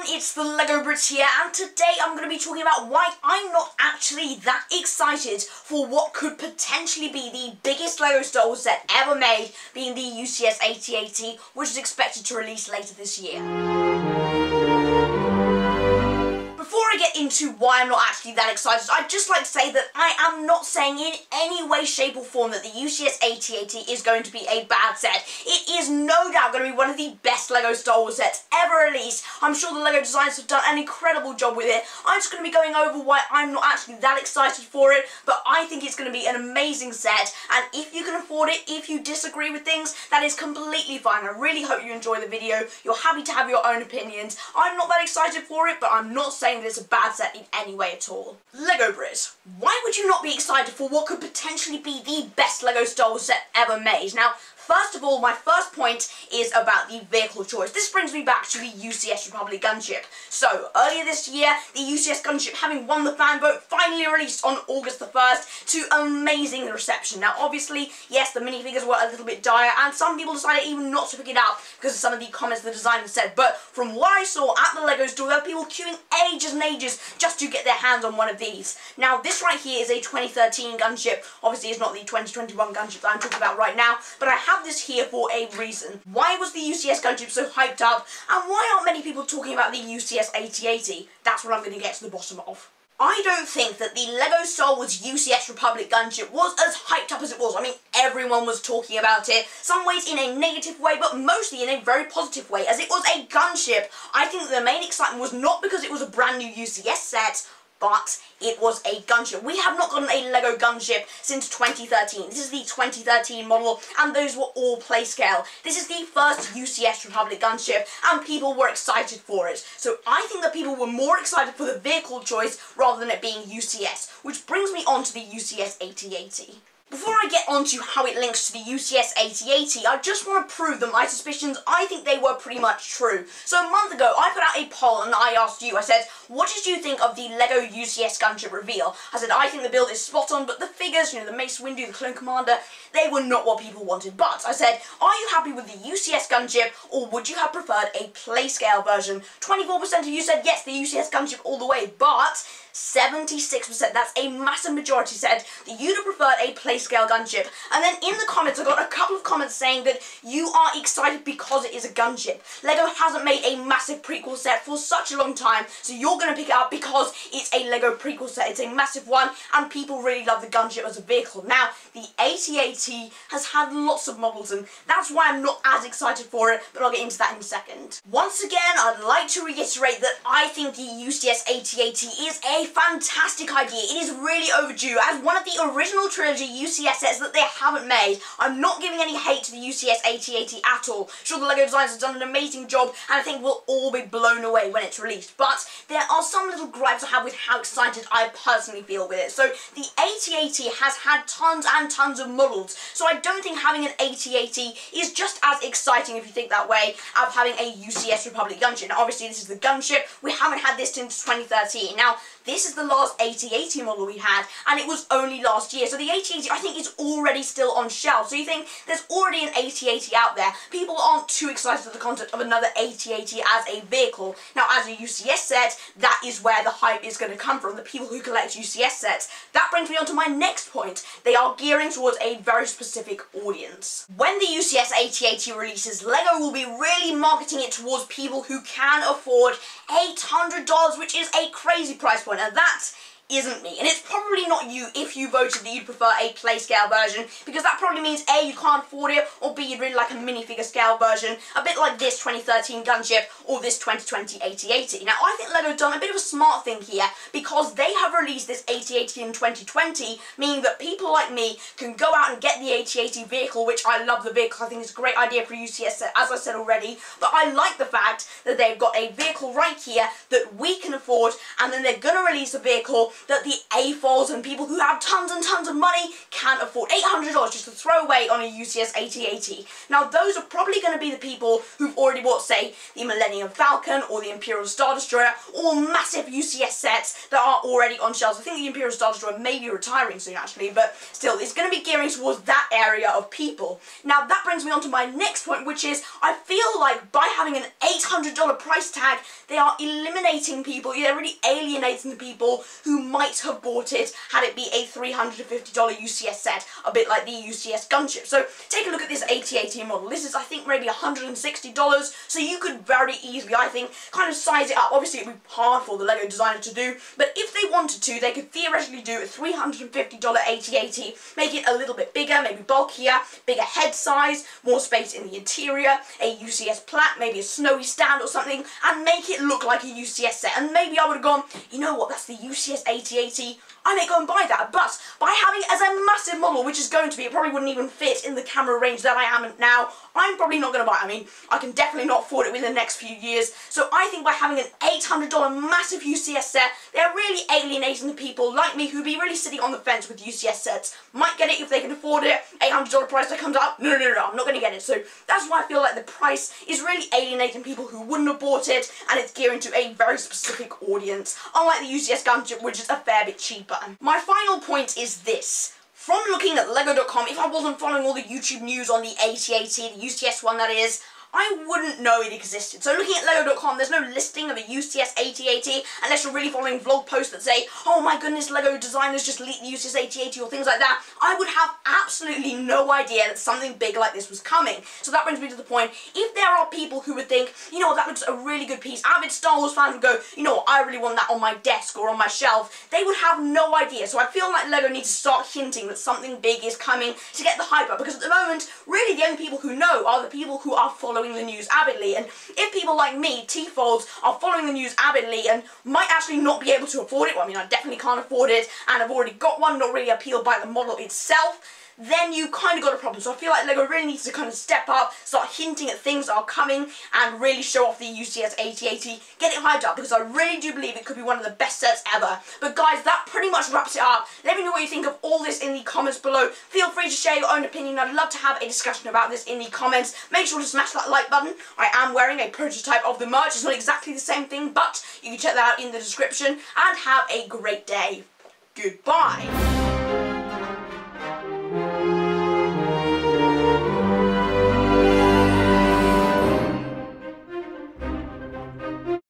it's the LEGO Brit here, and today I'm going to be talking about why I'm not actually that excited for what could potentially be the biggest LEGO Star Wars set ever made, being the UCS AT-AT, which is expected to release later this year. Before I get into why I'm not actually that excited, I'd just like to say that I am not saying in any way, shape or form that the UCS AT-AT is going to be a bad set. It is no doubt going to be one of the best LEGO Star Wars sets ever released. I'm sure the LEGO designers have done an incredible job with it. I'm just going to be going over why I'm not actually that excited for it, but I think it's going to be an amazing set, and if you can afford it, if you disagree with things, that is completely fine. I really hope you enjoy the video. You're happy to have your own opinions. I'm not that excited for it, but I'm not saying that it's a bad set in any way at all. LEGO Brit. Why would you not be excited for what could potentially be the best LEGO Star Wars set ever made? Now, first of all, my first point is about the vehicle choice. This brings me back to the UCS Republic Gunship. So, earlier this year, the UCS Gunship, having won the fan vote, finally released on August the 1st to amazing reception. Now, obviously, yes, the minifigures were a little bit dire, and some people decided even not to pick it up because of some of the comments the designers said, but from what I saw at the LEGO store, there were people queuing ages and ages just to get their hands on one of these. Now, this right here is a 2013 gunship. Obviously, it's not the 2021 gunship that I'm talking about right now, but I have this here for a reason. Why was the UCS Gunship so hyped up, and why aren't many people talking about the UCS AT-AT? That's what I'm going to get to the bottom of. I don't think that the LEGO Star Wars UCS Republic Gunship was as hyped up as it was. I mean, everyone was talking about it, some ways in a negative way, but mostly in a very positive way, as it was a gunship. I think the main excitement was not because it was a brand new UCS set, but it was a gunship. We have not gotten a LEGO gunship since 2013. This is the 2013 model, and those were all play scale. This is the first UCS Republic gunship, and people were excited for it. So I think that people were more excited for the vehicle choice rather than it being UCS, which brings me on to the UCS AT-AT. Before I get on to how it links to the UCS AT-AT, I just want to prove that my suspicions, I think they were pretty much true. So a month ago, I put out a poll and I asked you, I said, what did you think of the LEGO UCS Gunship reveal? I said, I think the build is spot on, but the figures, the Mace Windu, the Clone Commander, they were not what people wanted. But I said, are you happy with the UCS Gunship, or would you have preferred a play-scale version? 24% of you said, yes, the UCS Gunship all the way, but 76%, that's a massive majority, said that you'd have preferred a play-scale gunship. And then in the comments, I got a couple of comments saying that you are excited because it is a gunship. LEGO hasn't made a massive prequel set for such a long time, so you're going to pick it up because it's a LEGO prequel set. It's a massive one, and people really love the gunship as a vehicle. Now, the AT-AT has had lots of models, and that's why I'm not as excited for it, but I'll get into that in a second. Once again, I'd like to reiterate that I think the UCS AT-AT is a fantastic idea. It is really overdue as one of the original trilogy UCS sets that they haven't made. I'm not giving any hate to the UCS AT-AT at all. Sure, the LEGO designers have done an amazing job, and I think we'll all be blown away when it's released. But there are some little gripes I have with how excited I personally feel with it. So the AT-AT has had tons and tons of models, so I don't think having an AT-AT is just as exciting, if you think that way, of having a UCS Republic Gunship. Now, obviously, this is the gunship. We haven't had this since 2013. Now, this is the last AT-AT model we had, and it was only last year. So the AT-AT, I think, is already still on shelf. So you think there's already an AT-AT out there. People aren't too excited at the concept of another AT-AT as a vehicle. Now, as a UCS set, that is where the hype is going to come from, the people who collect UCS sets. That brings me on to my next point. They are gearing towards a very specific audience. When the UCS AT-AT releases, LEGO will be really marketing it towards people who can afford $800, which is a crazy price point. And that isn't me, and it's probably not you if you voted that you'd prefer a play scale version, because that probably means A, you can't afford it, or B, you'd really like a minifigure scale version, a bit like this 2013 Gunship or this 2020 AT-AT. Now, I think LEGO's done a bit of a smart thing here, because they have released this AT-AT in 2020, meaning that people like me can go out and get the AT-AT vehicle, which I love the vehicle. I think it's a great idea for a UCS set, as I said already, but I like the fact that they've got a vehicle right here that we can afford, and then they're going to release a vehicle that the AFOLs and people who have tons and tons of money can't afford. $800 just to throw away on a UCS AT-AT. Now those are probably going to be the people who've already bought, say, the Millennium Falcon or the Imperial Star Destroyer, or massive UCS sets that are already on shelves. I think the Imperial Star Destroyer may be retiring soon actually, but still, it's going to be gearing towards that area of people. Now that brings me on to my next point, which is I feel like by having an $800 price tag, they are eliminating people, they're really alienating the people who might have bought it had it be a $350 UCS set, a bit like the UCS Gunship. So take a look at this AT-AT model. This is, I think, maybe $160, so you could very easily, I think, kind of size it up. Obviously it would be hard for the LEGO designer to do, but if they wanted to, they could theoretically do a $350 AT-AT, make it a little bit bigger, maybe bulkier, bigger head size, more space in the interior, a UCS plaque, maybe a snowy stand or something, and make it look like a UCS set. And maybe I would have gone, you know what, that's the UCS AT-AT, I may go and buy that. But by having it as a massive model, which is going to be, it probably wouldn't even fit in the camera range that I am in now, I'm probably not going to buy it. I mean, I can definitely not afford it within the next few years. So I think by having an $800 massive UCS set, they're really alienating the people like me who'd be really sitting on the fence with UCS sets. Might get it if they can afford it. $800 price that comes up. No, I'm not going to get it. So that's why I feel like the price is really alienating people who wouldn't have bought it, and it's gearing to a very specific audience, unlike the UCS Gunship, which is a fair bit cheaper. My final point is this. From looking at LEGO.com, if I wasn't following all the YouTube news on the AT-AT, the UCS one that is, I wouldn't know it existed. So looking at LEGO.com, there's no listing of a UCS AT-AT unless you're really following vlog posts that say, oh my goodness, LEGO designers just leaked the UCS AT-AT or things like that. I would have absolutely no idea that something big like this was coming. So that brings me to the point, if there are people who would think, you know what, that looks a really good piece, avid Star Wars fans would go, you know what, I really want that on my desk or on my shelf, they would have no idea. So I feel like LEGO needs to start hinting that something big is coming to get the hype up, because at the moment, really the only people who know are the people who are following the news avidly. And if people like me, T-Folds, are following the news avidly and might actually not be able to afford it, well, I mean, I definitely can't afford it, and I've already got one, not really appealed by the model itself, then you kind of got a problem. So I feel like LEGO really needs to kind of step up, start hinting at things that are coming, and really show off the UCS AT-AT, get it hyped up, because I really do believe it could be one of the best sets ever. But guys, that pretty much wraps it up. Let me know what you think of all this in the comments below. Feel free to share your own opinion. I'd love to have a discussion about this in the comments. Make sure to smash that like button. I am wearing a prototype of the merch. It's not exactly the same thing, but you can check that out in the description, and have a great day. Goodbye.